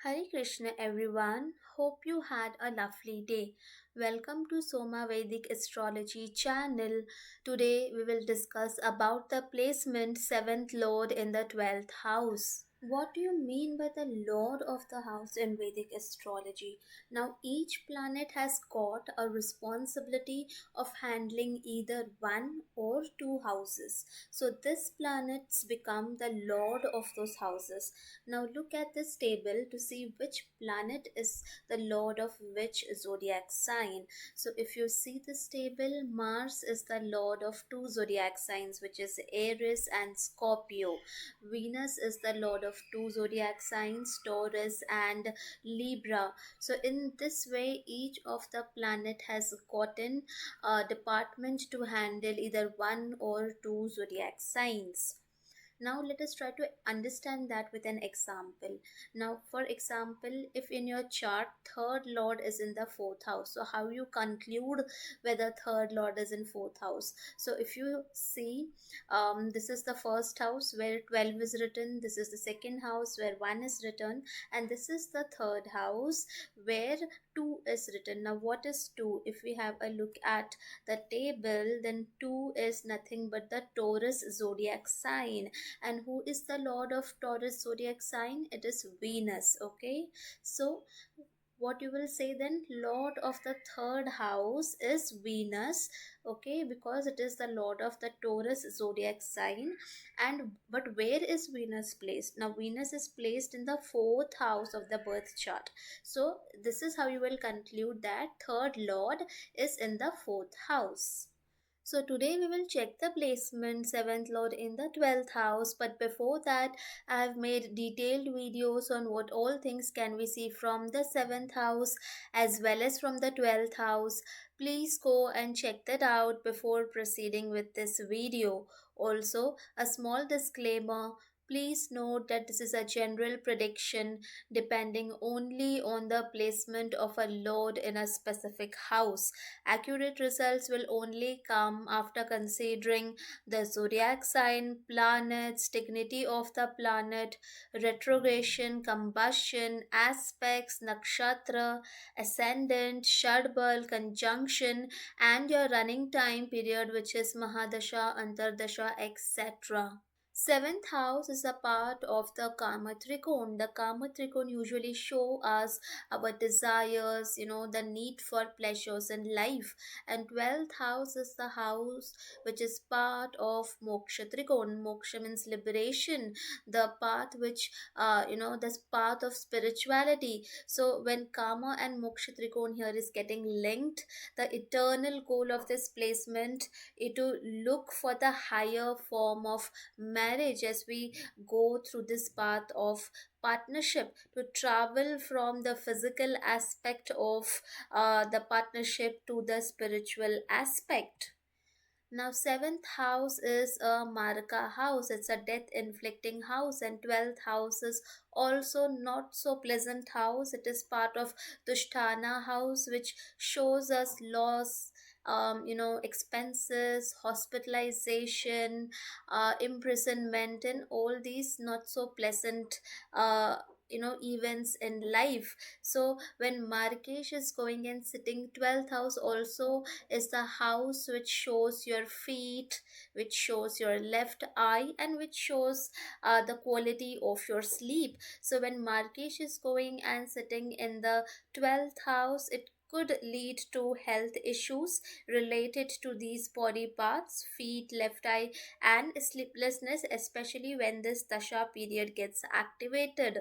Hare Krishna everyone. Hope you had a lovely day. Welcome to Soma Vedic Astrology channel. Today we will discuss about the placement 7th lord in the 12th house. What do you mean by the lord of the house in Vedic astrology? Now each planet has got a responsibility of handling either one or two houses. So this planets become the lord of those houses. Now look at this table to see which planet is the lord of which zodiac sign. So if you see this table, Mars is the lord of two zodiac signs, which is Aries and Scorpio. Venus is the lord of two zodiac signs, Taurus and Libra. So in this way, each of the planet has gotten a department to handle either one or two zodiac signs. Now let us try to understand that with an example. Now for example, if in your chart third lord is in the fourth house, so how you conclude whether third lord is in fourth house? So if you see, this is the first house where 12 is written, this is the second house where 1 is written, and this is the third house where 2 is written. Now what is 2? If we have a look at the table, then 2 is nothing but the Taurus zodiac sign. And who is the lord of Taurus zodiac sign? It is Venus. Okay, so what you will say then, lord of the third house is Venus. Okay, because it is the lord of the Taurus zodiac sign. And but where is Venus placed? Now Venus is placed in the fourth house of the birth chart. So this is how you will conclude that third lord is in the fourth house. So today we will check the placement 7th lord in the 12th house, but before that I have made detailed videos on what all things can we see from the 7th house as well as from the 12th house. Please go and check that out before proceeding with this video. Also, a small disclaimer. Please note that this is a general prediction depending only on the placement of a lord in a specific house. Accurate results will only come after considering the zodiac sign, planets, dignity of the planet, retrogression, combustion, aspects, nakshatra, ascendant, shadbal, conjunction, and your running time period, which is Mahadasha, Antardasha, etc. Seventh house is a part of the Karma Trikon. The Karma Trikon usually show us our desires, the need for pleasures in life. And 12th house is the house which is part of Moksha Trikon. Moksha means liberation, the path which, this path of spirituality. So when Karma and Moksha Trikon here is getting linked, the eternal goal of this placement is to look for the higher form of marriage as we go through this path of partnership, to travel from the physical aspect of the partnership to the spiritual aspect. Now, seventh house is a Marka house. It's a death inflicting house, and 12th house is also not so pleasant house. It is part of Tushtana house, which shows us loss, expenses, hospitalization, imprisonment, and all these not so pleasant. Events in life. So when Markesh is going and sitting 12th house also is the house which shows your feet, which shows your left eye, and which shows the quality of your sleep. So when Markesh is going and sitting in the 12th house, it could lead to health issues related to these body parts, feet, left eye, and sleeplessness, especially when this dasha period gets activated.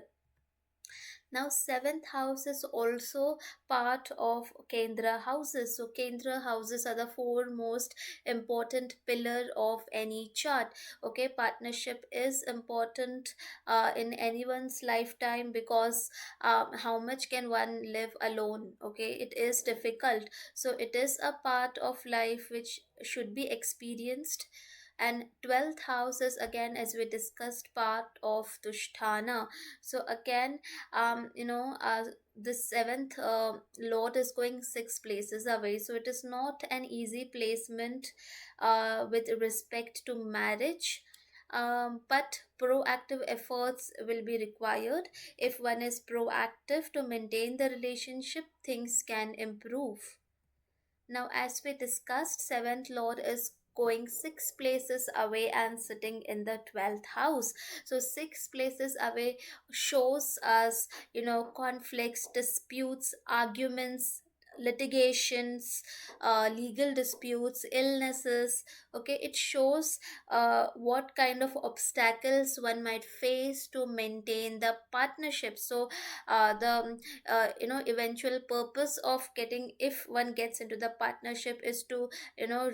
Now, seventh house is also part of Kendra houses. So, Kendra houses are the four most important pillar of any chart. Okay, partnership is important in anyone's lifetime because how much can one live alone? Okay, it is difficult. So, it is a part of life which should be experienced. And 12th house is again, as we discussed, part of Tushtana. So again, the seventh lord is going 6 places away, so it is not an easy placement with respect to marriage. but proactive efforts will be required. If one is proactive to maintain the relationship, things can improve. Now, as we discussed, seventh lord is going six places away and sitting in the 12th house. So, six places away shows us, conflicts, disputes, arguments, litigations, legal disputes, illnesses. Okay, it shows what kind of obstacles one might face to maintain the partnership. So, the eventual purpose of getting, if one gets into the partnership, is to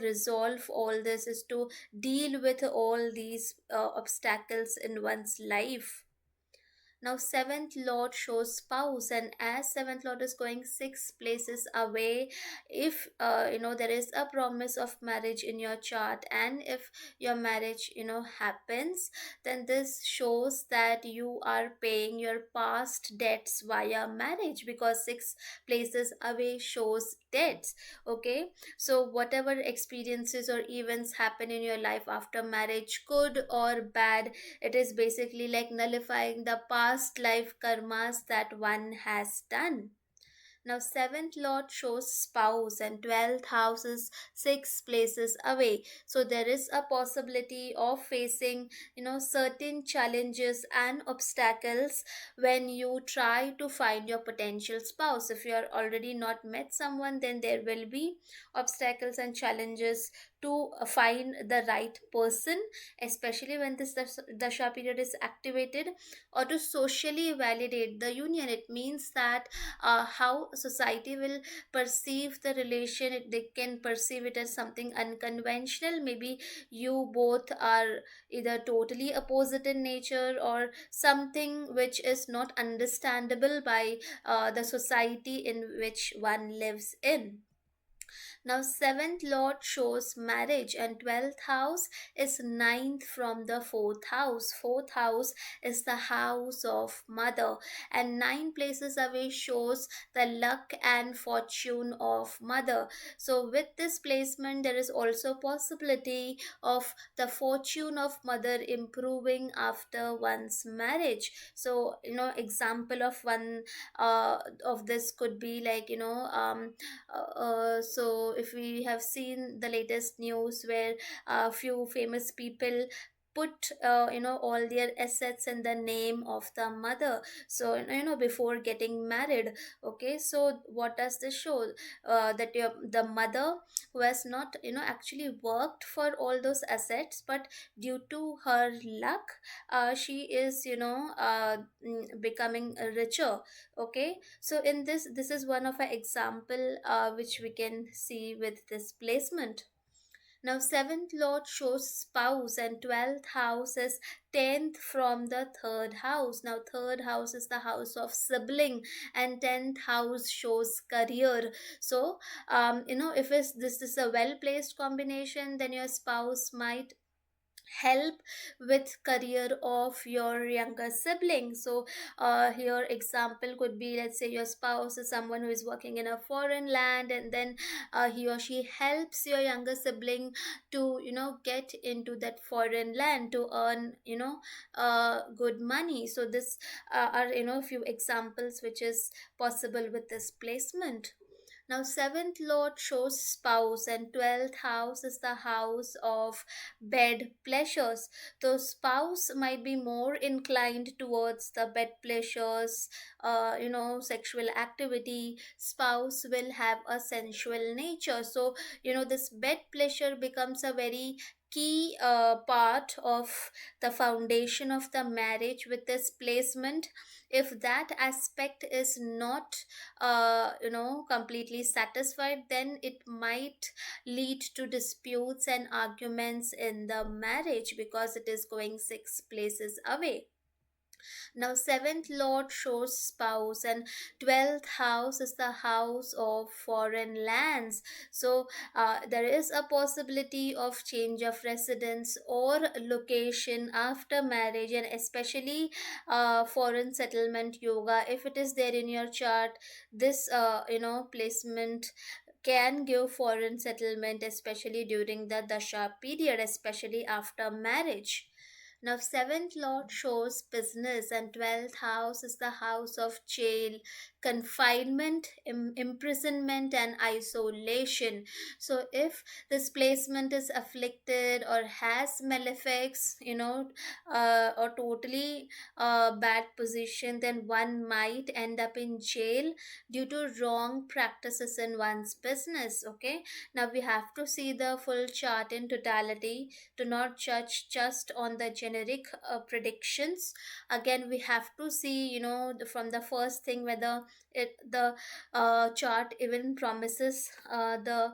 resolve all this, is to deal with all these obstacles in one's life. Now, seventh lord shows spouse, and as seventh lord is going six places away, if there is a promise of marriage in your chart, and if your marriage happens, then this shows that you are paying your past debts via marriage, because six places away shows debts. Okay, so whatever experiences or events happen in your life after marriage, good or bad, it is basically like nullifying the past life karmas that one has done. Now, seventh lord shows spouse, and 12th house is six places away. So, there is a possibility of facing, certain challenges and obstacles when you try to find your potential spouse. If you are already not met someone, then there will be obstacles and challenges to find the right person, especially when this dasha period is activated, or to socially validate the union. It means that how society will perceive the relation, they can perceive it as something unconventional. Maybe you both are either totally opposite in nature, or something which is not understandable by the society in which one lives in. Now, seventh lord shows marriage, and 12th house is ninth from the fourth house. Fourth house is the house of mother, and nine places away shows the luck and fortune of mother. So, with this placement, there is also possibility of the fortune of mother improving after one's marriage. So, example of one of this could be like, so if we have seen the latest news where a few famous people put all their assets in the name of the mother, so before getting married. Okay, so what does this show? That the mother, who has not actually worked for all those assets, but due to her luck, she is becoming richer. Okay, so in this is one of an example which we can see with this placement. Now, seventh lord shows spouse, and 12th house is 10th from the third house. Now, third house is the house of sibling, and 10th house shows career. So, if this is a well placed combination, then your spouse might help with career of your younger sibling. So here example could be, let's say your spouse is someone who is working in a foreign land, and then he or she helps your younger sibling to get into that foreign land to earn good money. So this are few examples which is possible with this placement. Now, seventh lord shows spouse, and 12th house is the house of bed pleasures. The spouse might be more inclined towards the bed pleasures, sexual activity. Spouse will have a sensual nature. So, this bed pleasure becomes a very key part of the foundation of the marriage with this placement. If that aspect is not completely satisfied, then it might lead to disputes and arguments in the marriage, because it is going six places away. Now, seventh lord shows spouse, and 12th house is the house of foreign lands. So, there is a possibility of change of residence or location after marriage, and especially foreign settlement yoga. If it is there in your chart, this placement can give foreign settlement, especially during the dasha period, especially after marriage. Now, seventh lord shows business, and 12th house is the house of jail, confinement, imprisonment, and isolation. So, if this placement is afflicted or has malefics, or totally bad position, then one might end up in jail due to wrong practices in one's business. Okay, now we have to see the full chart in totality, to not judge just on the generic predictions. Again, we have to see, from the first thing, whether the chart even promises the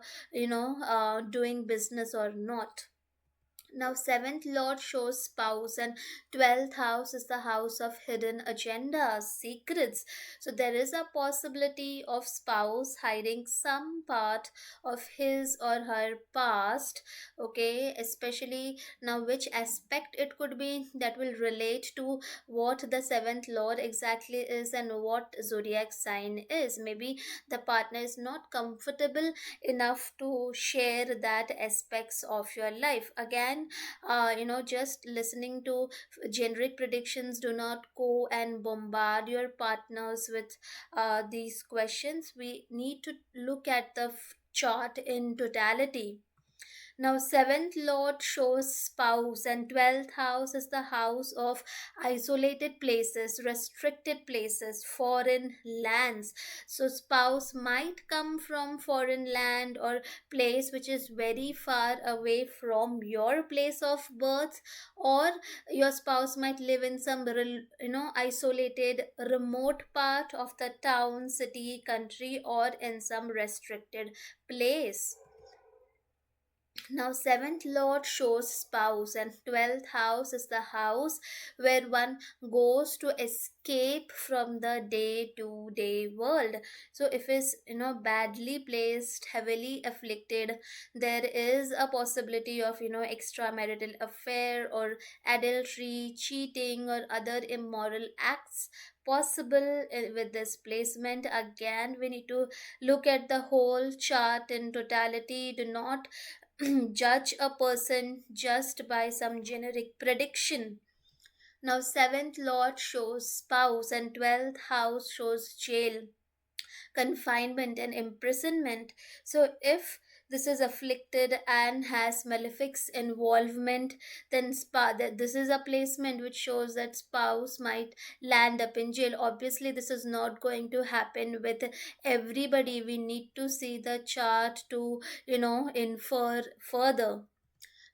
doing business or not. Now, seventh lord shows spouse, and 12th house is the house of hidden agendas, secrets. So, there is a possibility of spouse hiding some part of his or her past. Okay, especially now, which aspect it could be, that will relate to what the seventh lord exactly is and what zodiac sign is. Maybe the partner is not comfortable enough to share that aspects of your life. Again, just listening to generic predictions, do not go and bombard your partners with these questions. We need to look at the chart in totality. Now, seventh lord shows spouse, and 12th house is the house of isolated places, restricted places, foreign lands. So, spouse might come from foreign land or place which is very far away from your place of birth, or your spouse might live in some isolated, remote part of the town, city, country, or in some restricted place. Now, seventh lord shows spouse, and 12th house is the house where one goes to escape from the day to day world. So, if it's badly placed, heavily afflicted, there is a possibility of extramarital affair or adultery, cheating, or other immoral acts possible with this placement. Again, we need to look at the whole chart in totality. Do not judge a person just by some generic prediction. Now, seventh lord shows spouse, and 12th house shows jail, confinement, and imprisonment. So, if this is afflicted and has malefics involvement, then this is a placement which shows that spouse might land up in jail. Obviously, this is not going to happen with everybody. We need to see the chart to infer further.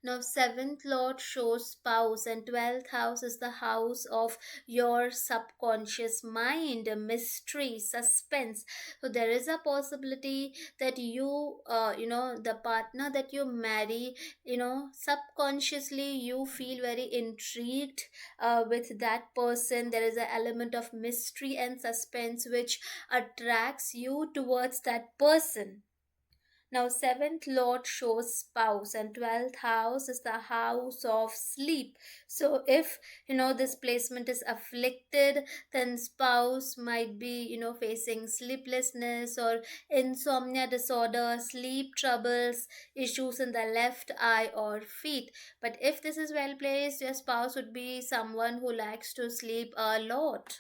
Now, seventh lord shows spouse, and 12th house is the house of your subconscious mind, mystery, suspense. So, there is a possibility that the partner that you marry, subconsciously you feel very intrigued with that person. There is an element of mystery and suspense which attracts you towards that person. Now, seventh lord shows spouse, and 12th house is the house of sleep. So, if this placement is afflicted, then spouse might be facing sleeplessness or insomnia disorder, sleep troubles, issues in the left eye or feet. But if this is well placed, your spouse would be someone who likes to sleep a lot.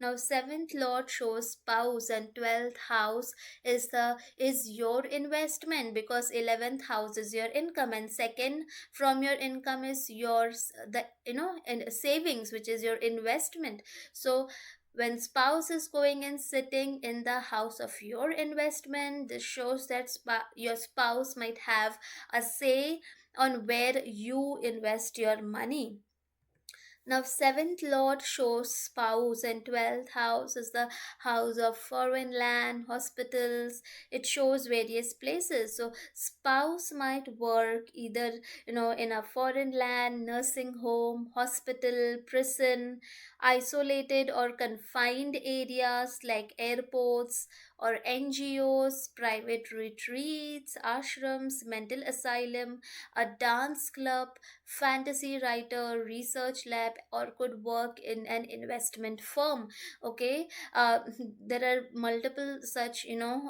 Now, seventh lord shows spouse, and 12th house is your investment, because 11th house is your income, and second from your income is yours, the and savings, which is your investment. So, when spouse is going and sitting in the house of your investment, this shows that your spouse might have a say on where you invest your money. Now, seventh lord shows spouse, and 12th house is the house of foreign land, hospitals. It shows various places. So, spouse might work either in a foreign land, nursing home, hospital, prison, isolated or confined areas like airports or NGOs, private retreats, ashrams, mental asylum, a dance club, fantasy writer, research lab, or could work in an investment firm. Okay, there are multiple such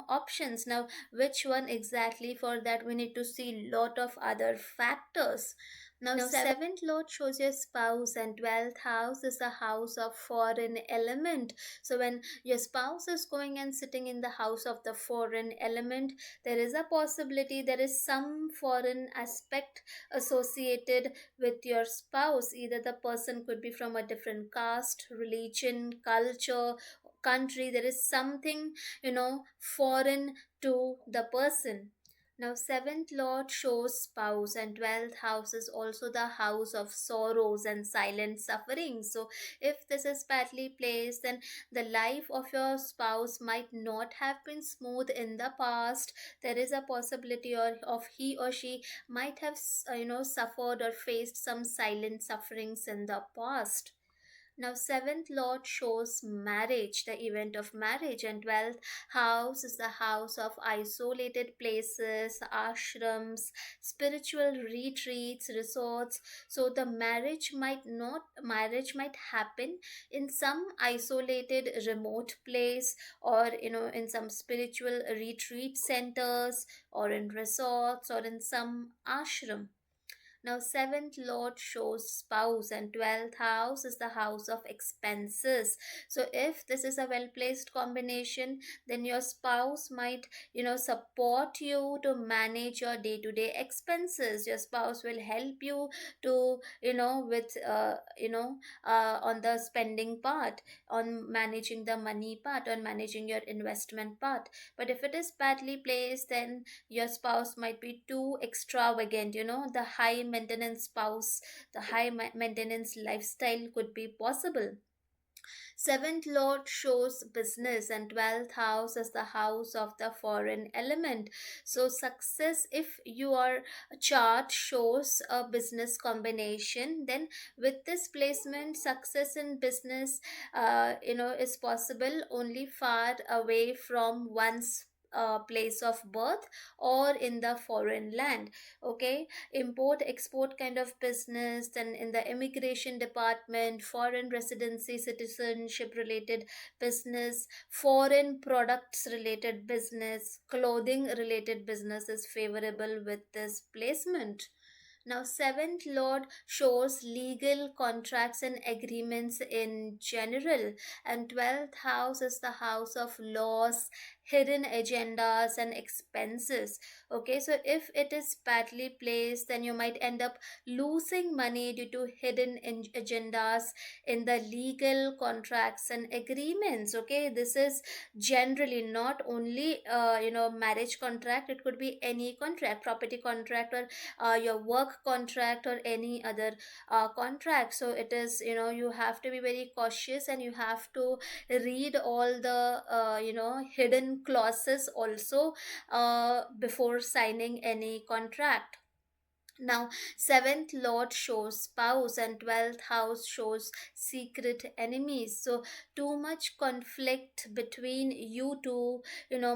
options. Now, which one exactly, for that we need to see lot of other factors. Now, seventh lord shows your spouse, and 12th house is the house of foreign element. So, when your spouse is going and sitting in the house of the foreign element, there is a possibility there is some foreign aspect associated with your spouse. Either the person could be from a different caste, religion, culture, country. There is something, foreign to the person. Now, seventh lord shows spouse, and 12th house is also the house of sorrows and silent suffering. So, if this is badly placed, then the life of your spouse might not have been smooth in the past. There is a possibility of he or she might have, suffered or faced some silent sufferings in the past. Now, seventh lord shows marriage, the event of marriage, and 12th house is the house of isolated places, ashrams, spiritual retreats, resorts. So, the marriage might happen in some isolated, remote place, or in some spiritual retreat centers, or in resorts, or in some ashram. Now, seventh lord shows spouse, and 12th house is the house of expenses. So, if this is a well placed combination, then your spouse might, support you to manage your day to day expenses. Your spouse will help you to, on the spending part, on managing the money part, on managing your investment part. But if it is badly placed, then your spouse might be too extravagant, the high maintenance spouse, the high maintenance lifestyle could be possible. Seventh lord shows business, and 12th house is the house of the foreign element. So, success, if your chart shows a business combination, then with this placement, success in business, is possible only far away from one's place of birth or in the foreign land. Okay, import export kind of business, then in the immigration department, foreign residency, citizenship related business, foreign products related business, clothing related business is favorable with this placement. Now, seventh lord shows legal contracts and agreements in general, and 12th house is the house of laws, hidden agendas, and expenses. Okay, so if it is badly placed, then you might end up losing money due to hidden agendas in the legal contracts and agreements. Okay, this is generally not only marriage contract, it could be any contract, property contract, or your work contract, or any other contract. So it is, you have to be very cautious, and you have to read all the hidden clauses also before signing any contract. Now, seventh lord shows spouse, and 12th house shows secret enemies. So, too much conflict between you two,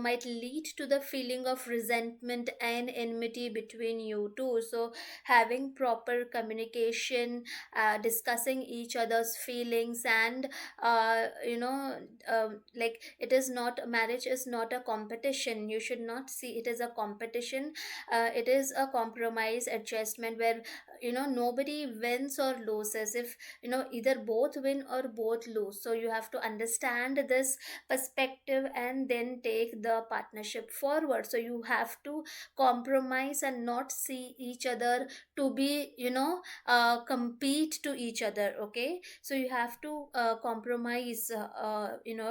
might lead to the feeling of resentment and enmity between you two. So, having proper communication, discussing each other's feelings, and like, it is not, marriage is not a competition. You should not see it as a competition. It is a compromise adjustment where nobody wins or loses. If either both win or both lose, so you have to understand this perspective and then take the partnership forward. So you have to compromise and not see each other to be compete to each other. Okay, so you have to compromise,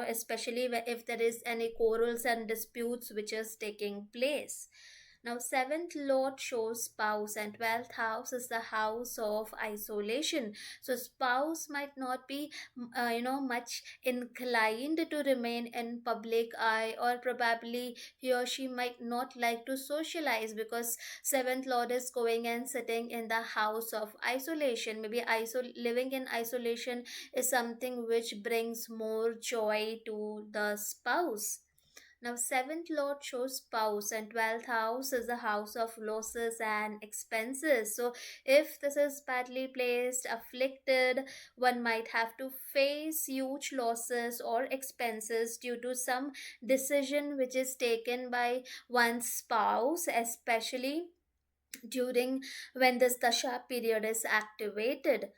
especially if there is any quarrels and disputes which is taking place. Now, seventh lord shows spouse, and 12th house is the house of isolation. So, spouse might not be, much inclined to remain in public eye, or probably he or she might not like to socialize, because seventh lord is going and sitting in the house of isolation. Maybe living in isolation is something which brings more joy to the spouse. Now, seventh lord shows spouse, and 12th house is the house of losses and expenses. So, if this is badly placed, afflicted, one might have to face huge losses or expenses due to some decision which is taken by one's spouse, especially during when this dasha period is activated.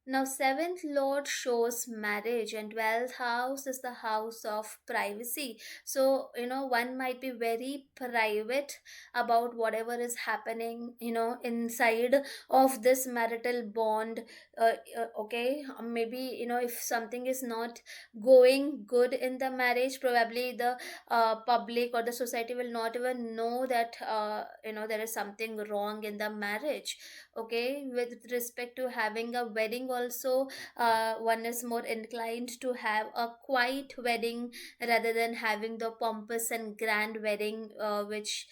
Now, seventh lord shows marriage, and 12th house is the house of privacy. So, one might be very private about whatever is happening, inside of this marital bond. Okay, maybe, if something is not going good in the marriage, probably the public or the society will not even know that, there is something wrong in the marriage. Okay, with respect to having a wedding also, one is more inclined to have a quiet wedding rather than having the pompous and grand wedding, which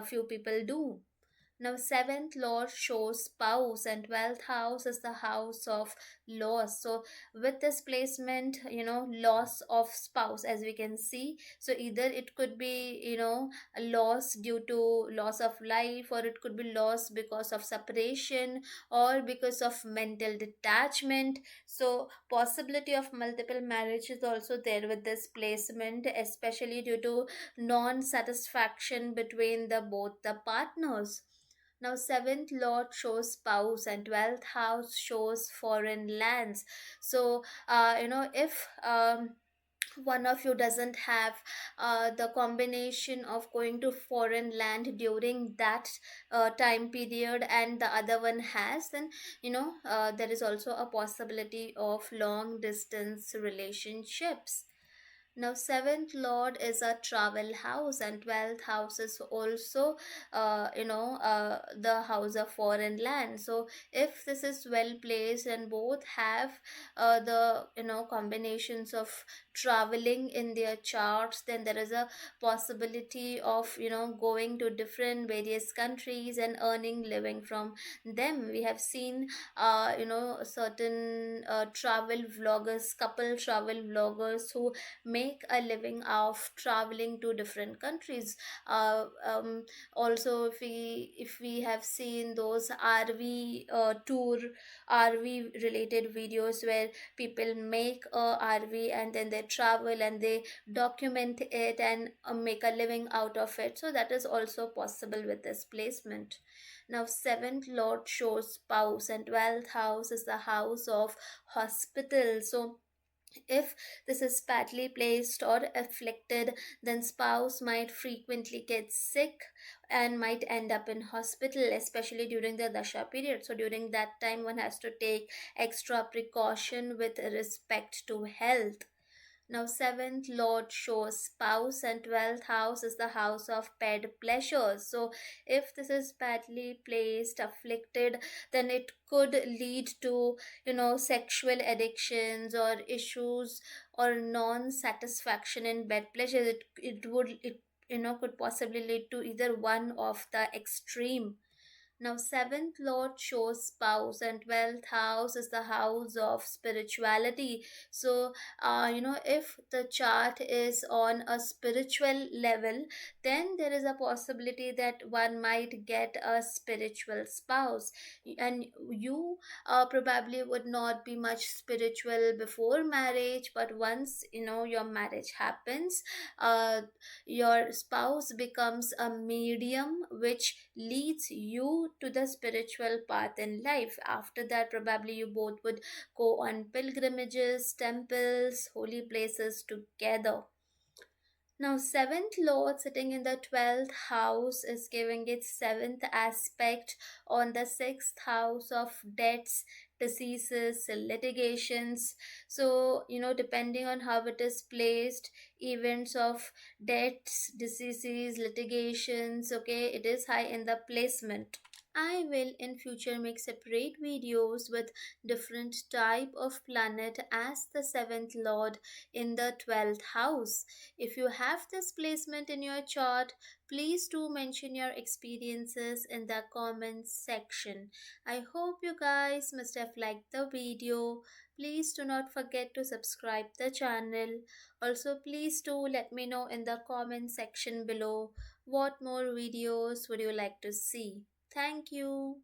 few people do. Now, seventh lord shows spouse, and 12th house is the house of loss. So, with this placement, loss of spouse, as we can see. So, either it could be, a loss due to loss of life, or it could be loss because of separation, or because of mental detachment. So, possibility of multiple marriage is also there with this placement, especially due to non satisfaction between the both the partners. Now, seventh lord shows spouse, and 12th house shows foreign lands. So, if one of you doesn't have the combination of going to foreign land during that time period, and the other one has, then there is also a possibility of long distance relationships. Now, seventh lord is a travel house, and 12th house is also, the house of foreign land. So, if this is well placed and both have the combinations of traveling in their charts, then there is a possibility of going to different various countries and earning living from them. We have seen certain travel vloggers, couple travel vloggers who make a living of traveling to different countries. Also, if we have seen those RV tour, RV related videos where people make a RV and then they travel and they document it and make a living out of it. So that is also possible with this placement. Now, seventh lord shows spouse, and 12th house is the house of hospital. So, if this is badly placed or afflicted, then spouse might frequently get sick and might end up in hospital, especially during the dasha period. So during that time, one has to take extra precaution with respect to health. Now, seventh lord shows spouse, and 12th house is the house of pet pleasures. So, if this is badly placed, afflicted, then it could lead to, sexual addictions or issues or non satisfaction in bed pleasures. It could possibly lead to either one of the extreme. Now, seventh lord shows spouse, and 12th house is the house of spirituality. So, if the chart is on a spiritual level, then there is a possibility that one might get a spiritual spouse. And you probably would not be much spiritual before marriage, but once your marriage happens, uh, your spouse becomes a medium which leads you to the spiritual path in life. After that, probably you both would go on pilgrimages, temples, holy places together. Now, seventh lord sitting in the 12th house is giving its seventh aspect on the sixth house of debts, diseases, litigations. So, depending on how it is placed, events of debts, diseases, litigations, okay, it is high in the placement. I will in future make separate videos with different type of planet as the seventh lord in the 12th house. If you have this placement in your chart, please do mention your experiences in the comments section. I hope you guys must have liked the video. Please do not forget to subscribe the channel. Also, please do let me know in the comment section below what more videos would you like to see. Thank you.